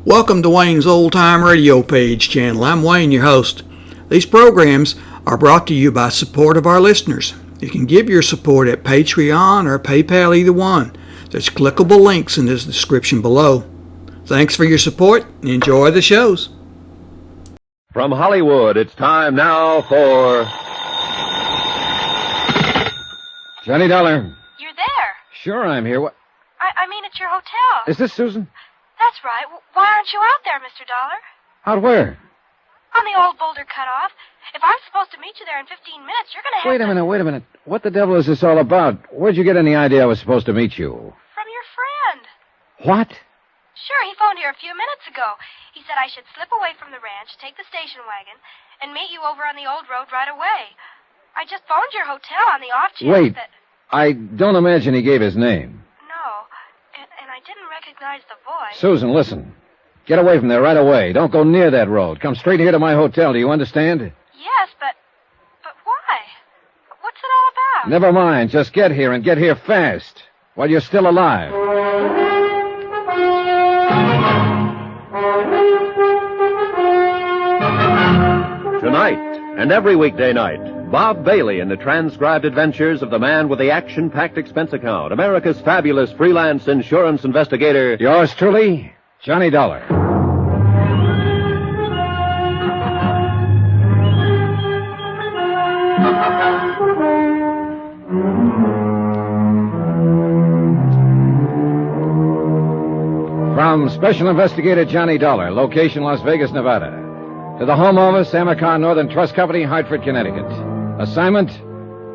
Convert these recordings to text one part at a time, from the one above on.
Welcome to Wayne's Old Time Radio Page channel. I'm Wayne, your host. These programs are brought to you by support of our listeners. You can give your support at Patreon or PayPal, either one. There's clickable links in the description below. Thanks for your support and enjoy the shows. From Hollywood, it's time now for... Johnny Dollar. You're there. Sure, I'm here. What? I mean, at your hotel. Is this Susan? That's right. Why aren't you out there, Mr. Dollar? Out where? On the old boulder cutoff. If I'm supposed to meet you there in 15 minutes, you're going to have Wait a minute. What the devil is this all about? Where'd you get any idea I was supposed to meet you? From your friend. What? Sure, he phoned here a few minutes ago. He said I should slip away from the ranch, take the station wagon, and meet you over on the old road right away. I just phoned your hotel on the off chance that... I don't imagine he gave his name. No, and I didn't recognize the voice. Susan, listen. Get away from there right away. Don't go near that road. Come straight here to my hotel. Do you understand? Yes, but why? What's it all about? Never mind. Just get here and get here fast while you're still alive. Tonight, and every weekday night, Bob Bailey in the transcribed adventures of the man with the action-packed expense account, America's fabulous freelance insurance investigator. Yours truly, Johnny Dollar. From Special Investigator Johnny Dollar, location Las Vegas, Nevada, to the Home Office, Amercon Northern Trust Company, Hartford, Connecticut. Assignment,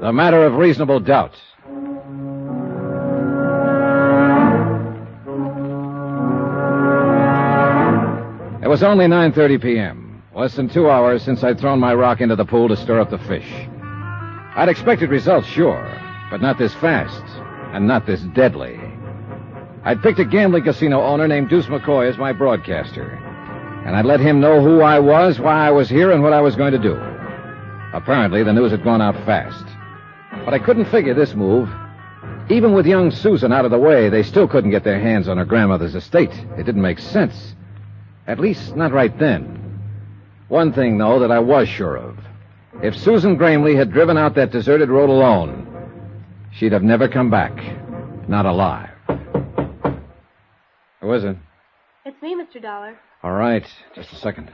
the matter of reasonable doubt. It was only 9:30 p.m., less than 2 hours since I'd thrown my rock into the pool to stir up the fish. I'd expected results, sure, but not this fast, and not this deadly. I'd picked a gambling casino owner named Deuce McCoy as my broadcaster, and I'd let him know who I was, why I was here, and what I was going to do. Apparently, the news had gone out fast. But I couldn't figure this move. Even with young Susan out of the way, they still couldn't get their hands on her grandmother's estate. It didn't make sense. At least, not right then. One thing, though, that I was sure of. If Susan Grimly had driven out that deserted road alone, she'd have never come back. Not alive. Who is it? It's me, Mr. Dollar. All right. Just a second.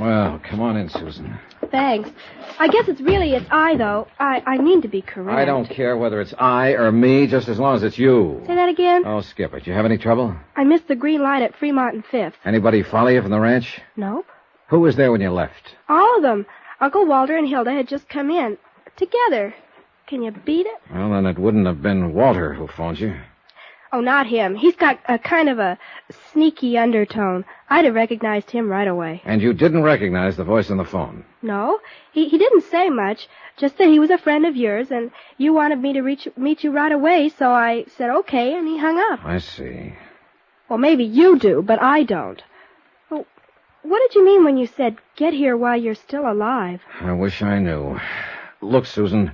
Well, come on in, Susan. Thanks. I guess it's I, though. I mean to be correct. I don't care whether it's I or me, just as long as it's you. Say that again? Oh, skip it. You have any trouble? I missed the green light at Fremont and Fifth. Anybody follow you from the ranch? Nope. Who was there when you left? All of them. Uncle Walter and Hilda had just come in. Together. Can you beat it? Well, then it wouldn't have been Walter who phoned you. Oh, not him. He's got a kind of a sneaky undertone. I'd have recognized him right away. And you didn't recognize the voice on the phone? No. He didn't say much, just that he was a friend of yours, and you wanted me to meet you right away, so I said okay, and he hung up. I see. Well, maybe you do, but I don't. Well, what did you mean when you said, get here while you're still alive? I wish I knew. Look, Susan,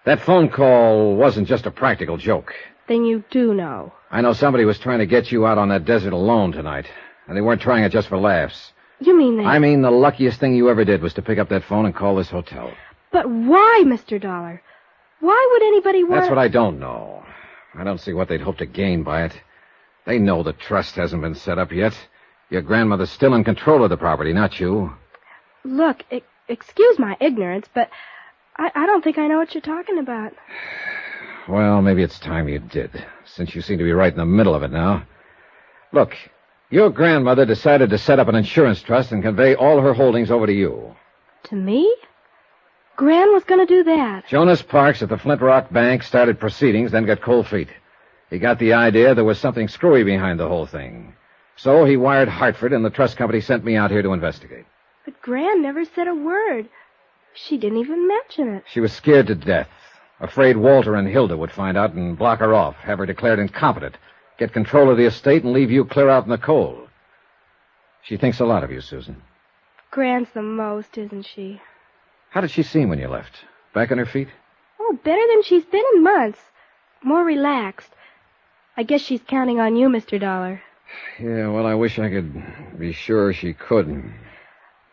that phone call wasn't just a practical joke. Then you do know. I know somebody was trying to get you out on that desert alone tonight, and they weren't trying it just for laughs. You mean they... I mean the luckiest thing you ever did was to pick up that phone and call this hotel. But why, Mr. Dollar? Why would anybody want... That's what I don't know. I don't see what they'd hope to gain by it. They know the trust hasn't been set up yet. Your grandmother's still in control of the property, not you. Look, excuse my ignorance, but I don't think I know what you're talking about. Well, maybe it's time you did, since you seem to be right in the middle of it now. Look, your grandmother decided to set up an insurance trust and convey all her holdings over to you. To me? Gran was going to do that. Jonas Parks at the Flintrock Bank started proceedings, then got cold feet. He got the idea there was something screwy behind the whole thing. So he wired Hartford, and the trust company sent me out here to investigate. But Gran never said a word. She didn't even mention it. She was scared to death. Afraid Walter and Hilda would find out and block her off, have her declared incompetent, get control of the estate, and leave you clear out in the cold. She thinks a lot of you, Susan. Gran's the most, isn't she? How did she seem when you left? Back on her feet? Oh, better than she's been in months. More relaxed. I guess she's counting on you, Mr. Dollar. Yeah, well, I wish I could be sure she could.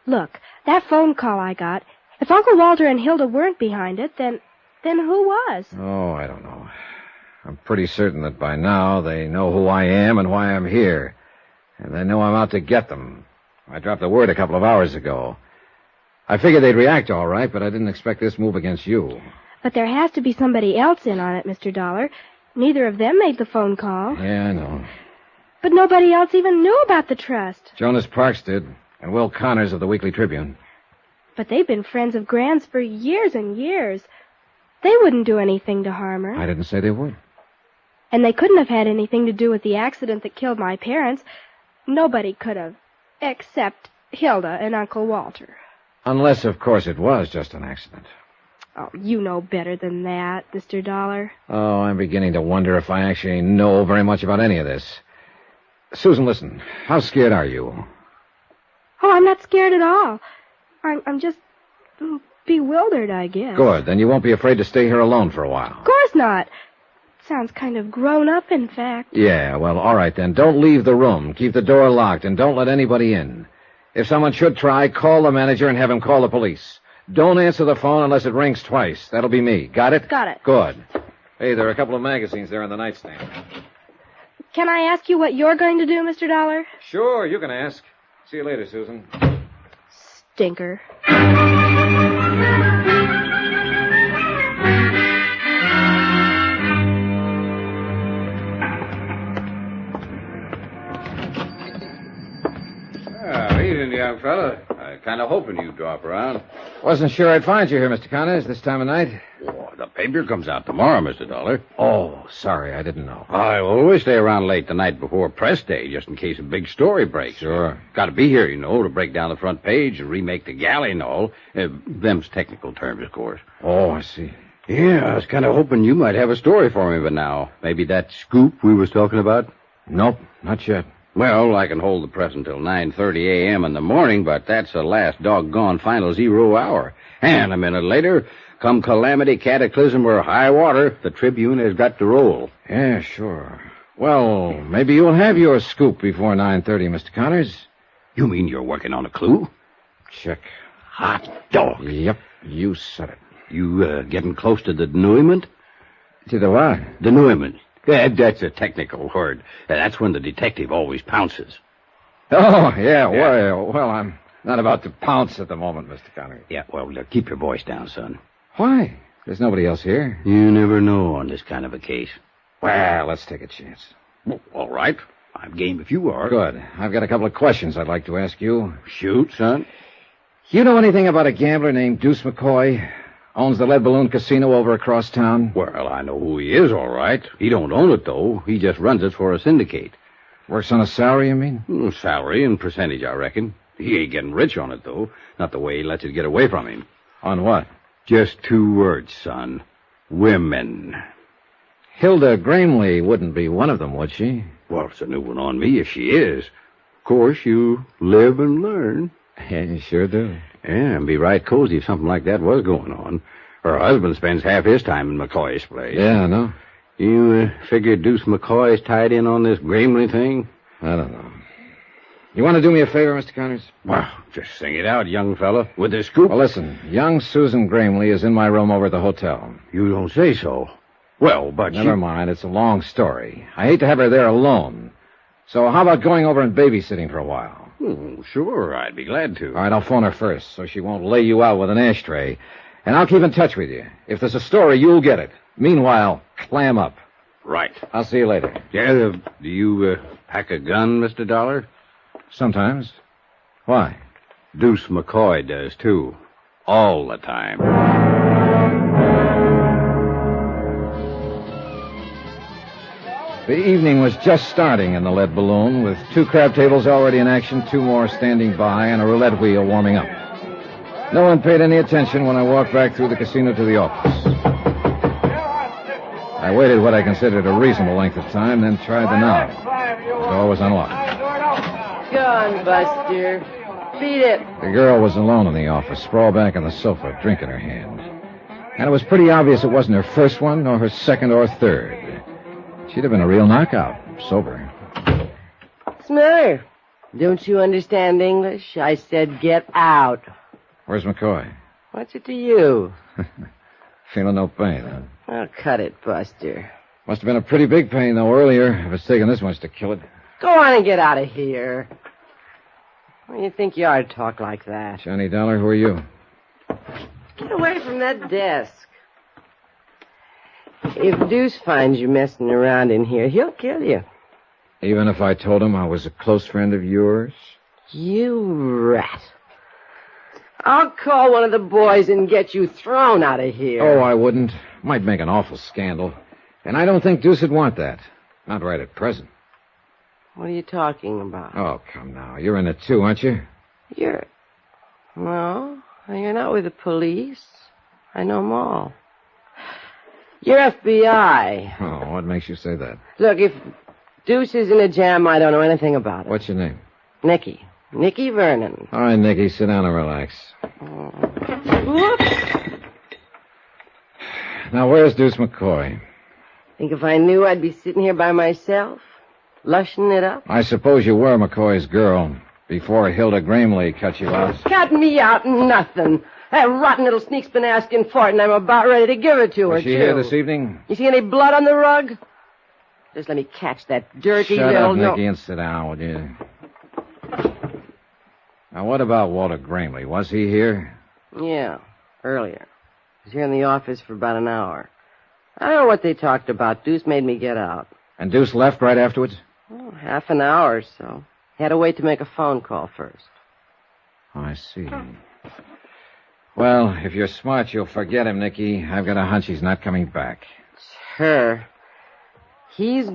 Look, that phone call I got, if Uncle Walter and Hilda weren't behind it, then who was? Oh, I don't know. I'm pretty certain that by now they know who I am and why I'm here. And they know I'm out to get them. I dropped the word a couple of hours ago. I figured they'd react all right, but I didn't expect this move against you. But there has to be somebody else in on it, Mr. Dollar. Neither of them made the phone call. Yeah, I know. But nobody else even knew about the trust. Jonas Parks did, and Will Connors of the Weekly Tribune. But they've been friends of Gran's for years and years. They wouldn't do anything to harm her. I didn't say they would. And they couldn't have had anything to do with the accident that killed my parents. Nobody could have, except Hilda and Uncle Walter. Unless, of course, it was just an accident. Oh, you know better than that, Mr. Dollar. Oh, I'm beginning to wonder if I actually know very much about any of this. Susan, listen. How scared are you? Oh, I'm not scared at all. I'm just bewildered, I guess. Good. Then you won't be afraid to stay here alone for a while. Of course not. Sounds kind of grown up, in fact. Yeah, well, all right then. Don't leave the room. Keep the door locked and don't let anybody in. If someone should try, call the manager and have him call the police. Don't answer the phone unless it rings twice. That'll be me. Got it? Got it. Good. Hey, there are a couple of magazines there on the nightstand. Can I ask you what you're going to do, Mr. Dollar? Sure, you can ask. See you later, Susan. Stinker. Evening, young fella. I kind of hoping you'd drop around. Wasn't sure I'd find you here, Mr. Connors, this time of night. Oh, the paper comes out tomorrow, Mr. Dollar. Oh, sorry, I didn't know. I always stay around late the night before press day, just in case a big story breaks. Sure. Got to be here, you know, to break down the front page and remake the galley and all. Them's technical terms, of course. Oh, I see. Yeah, I was kind of hoping you might have a story for me by now. Maybe that scoop we was talking about? Nope, not yet. Well, I can hold the press until 9:30 a.m. in the morning, but that's the last doggone final 0 hour. And a minute later, come calamity, cataclysm, or high water, the Tribune has got to roll. Yeah, sure. Well, maybe you'll have your scoop before 9:30, Mr. Connors. You mean you're working on a clue? Check. Hot dog. Yep, you said it. You, getting close to the denouement? To the what? Denouement. That's a technical word. That's when the detective always pounces. Oh, yeah. Well, I'm not about to pounce at the moment, Mr. Connors. Yeah, well, keep your voice down, son. Why? There's nobody else here. You never know on this kind of a case. Well, let's take a chance. Well, all right. I'm game if you are. Good. I've got a couple of questions I'd like to ask you. Shoot, son. You know anything about a gambler named Deuce McCoy? Owns the Lead Balloon Casino over across town? Well, I know who he is, all right. He don't own it, though. He just runs it for a syndicate. Works on a salary, you mean? Salary and percentage, I reckon. He ain't getting rich on it, though. Not the way he lets it get away from him. On what? Just 2 words, son. Women. Hilda Grimly wouldn't be one of them, would she? Well, it's a new one on me if she is. Of course, you live and learn. Yeah, you sure do. Yeah, and be right cozy if something like that was going on. Her husband spends half his time in McCoy's place. Yeah, I know. You figure Deuce McCoy is tied in on this Grimly thing? I don't know. You want to do me a favor, Mr. Connors? Well, just sing it out, young fella, with the scoop. Well, listen, young Susan Grimly is in my room over at the hotel. You don't say so. Well, but Never mind, it's a long story. I hate to have her there alone. So how about going over and babysitting for a while? Sure, I'd be glad to. All right, I'll phone her first, so she won't lay you out with an ashtray. And I'll keep in touch with you. If there's a story, you'll get it. Meanwhile, clam up. Right. I'll see you later. Yeah, do you pack a gun, Mr. Dollar? Sometimes. Why? Deuce McCoy does, too. All the time. The evening was just starting in the Lead Balloon, with 2 crab tables already in action, 2 more standing by, and a roulette wheel warming up. No one paid any attention when I walked back through the casino to the office. I waited what I considered a reasonable length of time, then tried the knob. The door was unlocked. Go on, Buster. Beat it. The girl was alone in the office, sprawled back on the sofa, a drink in her hand. And it was pretty obvious it wasn't her first one, nor her second or third. She'd have been a real knockout, sober. What's the matter? Don't you understand English? I said get out. Where's McCoy? What's it to you? Feeling no pain, huh? Oh, cut it, Buster. Must have been a pretty big pain, though, earlier, if it's taken this much to kill it. Go on and get out of here. What do you think you are to talk like that? Johnny Dollar, who are you? Get away from that desk. If Deuce finds you messing around in here, he'll kill you. Even if I told him I was a close friend of yours? You rat. I'll call one of the boys and get you thrown out of here. Oh, I wouldn't. Might make an awful scandal. And I don't think Deuce would want that. Not right at present. What are you talking about? Oh, come now. You're in it too, aren't you? No, you're not with the police. I know them all. You're FBI. Oh, what makes you say that? Look, if Deuce is in a jam, I don't know anything about it. What's your name? Nicky. Nicky Vernon. All right, Nicky, sit down and relax. Whoops. Now, where's Deuce McCoy? Think if I knew I'd be sitting here by myself, lushing it up? I suppose you were McCoy's girl before Hilda Grimly cut you out. Cut me out, nothing. That rotten little sneak's been asking for it, and I'm about ready to give it to her, Was she here this evening? You see any blood on the rug? Just let me catch that dirty Shut little... up, Nicky, and sit down, would you? Now, what about Walter Grimly? Was he here? Yeah, earlier. He was here in the office for about an hour. I don't know what they talked about. Deuce made me get out. And Deuce left right afterwards? Oh, half an hour or so. He had to wait to make a phone call first. Oh, I see. Well, if you're smart, you'll forget him, Nicky. I've got a hunch he's not coming back. It's her. He's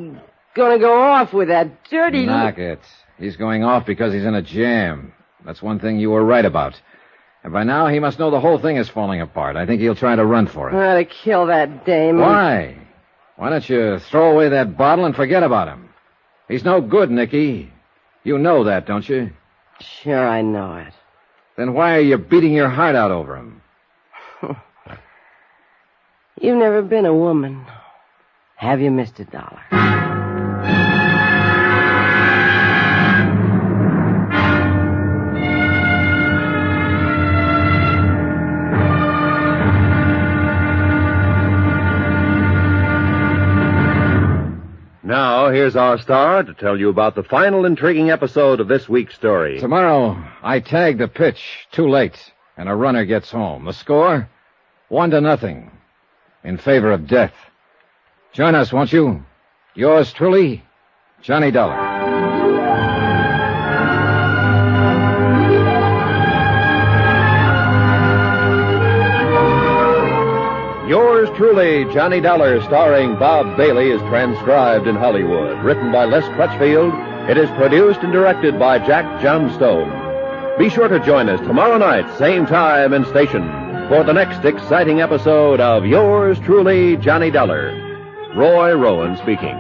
gonna go off with that dirty... Knock it. He's going off because he's in a jam. That's one thing you were right about. And by now, he must know the whole thing is falling apart. I think he'll try to run for it. I ought to kill that dame. Why? Why don't you throw away that bottle and forget about him? He's no good, Nicky. You know that, don't you? Sure, I know it. Then why are you beating your heart out over him? You've never been a woman. Have you, Mr. Dollar? Now, here's our star to tell you about the final intriguing episode of this week's story. Tomorrow, I tag the pitch too late, and a runner gets home. The score? 1-0. In favor of death. Join us, won't you? Yours truly, Johnny Dollar. Yours truly, Johnny Dollar, starring Bob Bailey, is transcribed in Hollywood. Written by Les Crutchfield, it is produced and directed by Jack Johnstone. Be sure to join us tomorrow night, same time and station, for the next exciting episode of Yours truly, Johnny Dollar. Roy Rowan speaking.